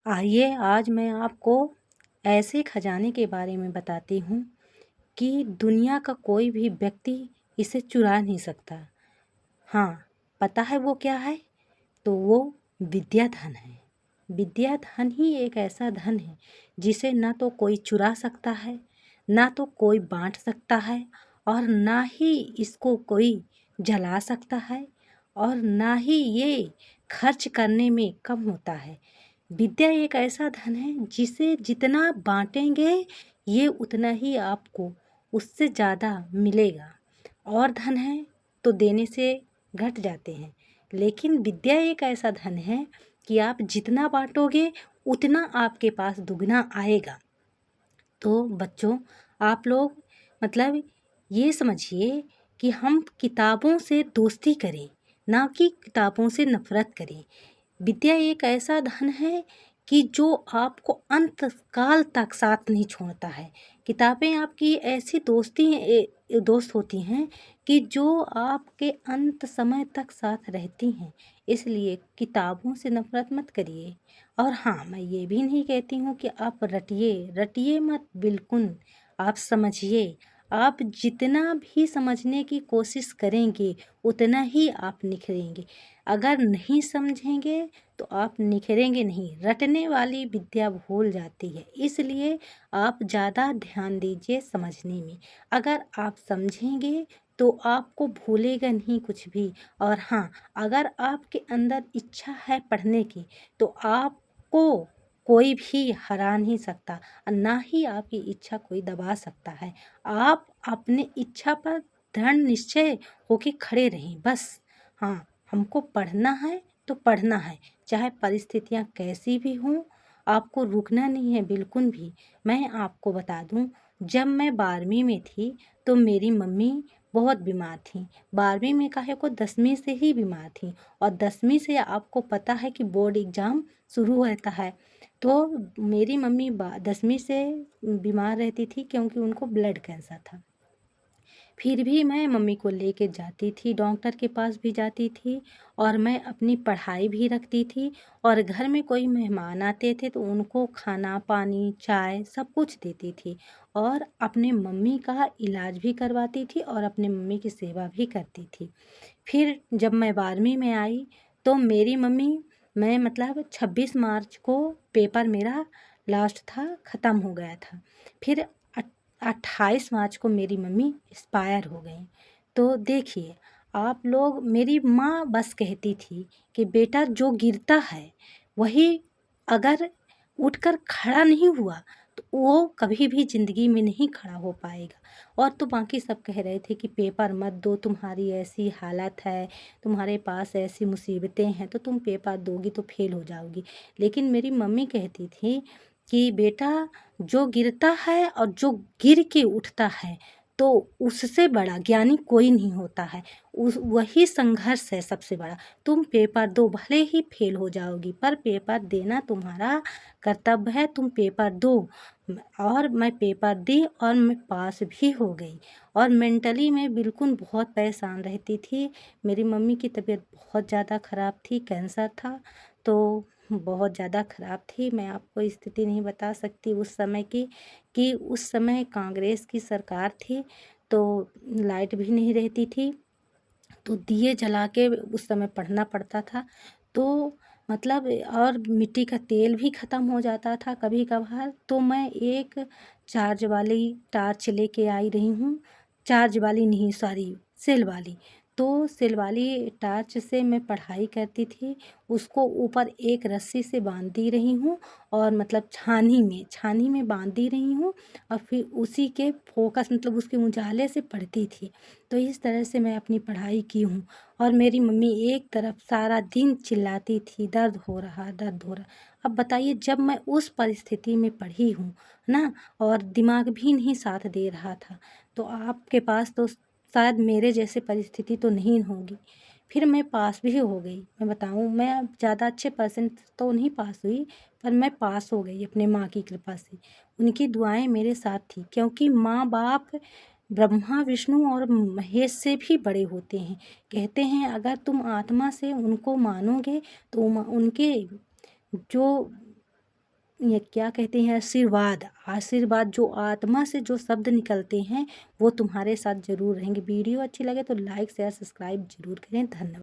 आइए आज मैं आपको ऐसे खजाने के बारे में बताती हूँ कि दुनिया का कोई भी व्यक्ति इसे चुरा नहीं सकता। हाँ, पता है वो क्या है? तो वो विद्या धन है। विद्या धन ही एक ऐसा धन है जिसे ना तो कोई चुरा सकता है, ना तो कोई बाँट सकता है और ना ही इसको कोई जला सकता है और ना ही ये खर्च करने में कम होता है। विद्या एक ऐसा धन है जिसे जितना बाँटेंगे ये उतना ही आपको उससे ज़्यादा मिलेगा। और धन है तो देने से घट जाते हैं, लेकिन विद्या एक ऐसा धन है कि आप जितना बाँटोगे उतना आपके पास दुगना आएगा। तो बच्चों, आप लोग मतलब ये समझिए कि हम किताबों से दोस्ती करें, ना कि किताबों से नफ़रत करें। विद्या एक ऐसा धन है कि जो आपको अंत काल तक साथ नहीं छोड़ता है। किताबें आपकी ऐसी दोस्त होती हैं कि जो आपके अंत समय तक साथ रहती हैं। इसलिए किताबों से नफ़रत मत करिए। और हाँ, मैं ये भी नहीं कहती हूँ कि आप रटिए मत बिल्कुल। आप समझिए, आप जितना भी समझने की कोशिश करेंगे, उतना ही आप निखरेंगे। अगर नहीं समझेंगे तो आप निखरेंगे नहीं। रटने वाली विद्या भूल जाती है, इसलिए आप ज़्यादा ध्यान दीजिए समझने में। अगर आप समझेंगे तो आपको भूलेगा नहीं कुछ भी। और हाँ, अगर आपके अंदर इच्छा है पढ़ने की तो आपको कोई भी हरा नहीं सकता और ना ही आपकी इच्छा कोई दबा सकता है। आप अपनी इच्छा पर दृढ़ निश्चय होके खड़े रहें बस। हाँ, हमको पढ़ना है तो पढ़ना है, चाहे परिस्थितियाँ कैसी भी हों, आपको रुकना नहीं है बिल्कुल भी। मैं आपको बता दूँ, जब मैं 12वीं में थी तो मेरी मम्मी बहुत बीमार थीं। 12वीं में काहे को 10वीं से ही बीमार थीं और 10वीं से आपको पता है कि बोर्ड एग्ज़ाम शुरू होता है। तो मेरी मम्मी 10वीं से बीमार रहती थी क्योंकि उनको ब्लड कैंसर था। फिर भी मैं मम्मी को लेके जाती थी, डॉक्टर के पास भी जाती थी और मैं अपनी पढ़ाई भी रखती थी। और घर में कोई मेहमान आते थे तो उनको खाना, पानी, चाय सब कुछ देती थी और अपने मम्मी का इलाज भी करवाती थी और अपने मम्मी की सेवा भी करती थी। फिर जब मैं 12वीं में आई तो मेरी मम्मी मैं मतलब 26 मार्च को पेपर मेरा लास्ट था, ख़त्म हो गया था। फिर 28 मार्च को मेरी मम्मी एक्सपायर हो गई। तो देखिए, आप लोग मेरी माँ बस कहती थी कि बेटा जो गिरता है वही अगर उठकर खड़ा नहीं हुआ तो वो कभी भी ज़िंदगी में नहीं खड़ा हो पाएगा। और तो बाकी सब कह रहे थे कि पेपर मत दो, तुम्हारी ऐसी हालत है, तुम्हारे पास ऐसी मुसीबतें हैं तो तुम पेपर दोगी तो फेल हो जाओगी। लेकिन मेरी मम्मी कहती थी कि बेटा जो गिरता है और जो गिर के उठता है तो उससे बड़ा ज्ञानी कोई नहीं होता है। उस वही संघर्ष है सबसे बड़ा। तुम पेपर दो, भले ही फेल हो जाओगी पर पेपर देना तुम्हारा कर्तव्य है, तुम पेपर दो। और मैं पेपर दी और मैं पास भी हो गई। और मेंटली मैं बिल्कुल बहुत परेशान रहती थी। मेरी मम्मी की तबीयत बहुत ज़्यादा ख़राब थी, कैंसर था तो बहुत ज़्यादा ख़राब थी। मैं आपको स्थिति नहीं बता सकती उस समय की, कि उस समय कांग्रेस की सरकार थी तो लाइट भी नहीं रहती थी, तो दिए जला के उस समय पढ़ना पड़ता था। तो मतलब और मिट्टी का तेल भी ख़त्म हो जाता था कभी-कभार, तो मैं एक चार्ज वाली टॉर्च लेके आई रही हूँ। चार्ज वाली नहीं, सॉरी, सेल वाली। तो सेल वाली टॉर्च से मैं पढ़ाई करती थी। उसको ऊपर एक रस्सी से बाँधी रही हूँ और मतलब छानी में बाँधी रही हूँ और फिर उसी के फ़ोकस मतलब उसके उजाले से पढ़ती थी। तो इस तरह से मैं अपनी पढ़ाई की हूँ। और मेरी मम्मी एक तरफ सारा दिन चिल्लाती थी, दर्द हो रहा, दर्द हो रहा। अब बताइए, जब मैं उस परिस्थिति में पढ़ी हूँ ना, और दिमाग भी नहीं साथ दे रहा था, तो आपके पास तो शायद मेरे जैसे परिस्थिति तो नहीं होगी। फिर मैं पास भी हो गई। मैं बताऊँ, मैं ज़्यादा अच्छे परसेंट तो नहीं पास हुई, पर मैं पास हो गई अपने माँ की कृपा से। उनकी दुआएँ मेरे साथ थी, क्योंकि माँ-बाप ब्रह्मा, विष्णु और महेश से भी बड़े होते हैं। कहते हैं अगर तुम आत्मा से उनको मानोगे तो उनके जो ये क्या कहते हैं, आशीर्वाद, आशीर्वाद जो आत्मा से जो शब्द निकलते हैं वो तुम्हारे साथ ज़रूर रहेंगे। वीडियो अच्छी लगे तो लाइक शेयर सब्सक्राइब ज़रूर करें। धन्यवाद।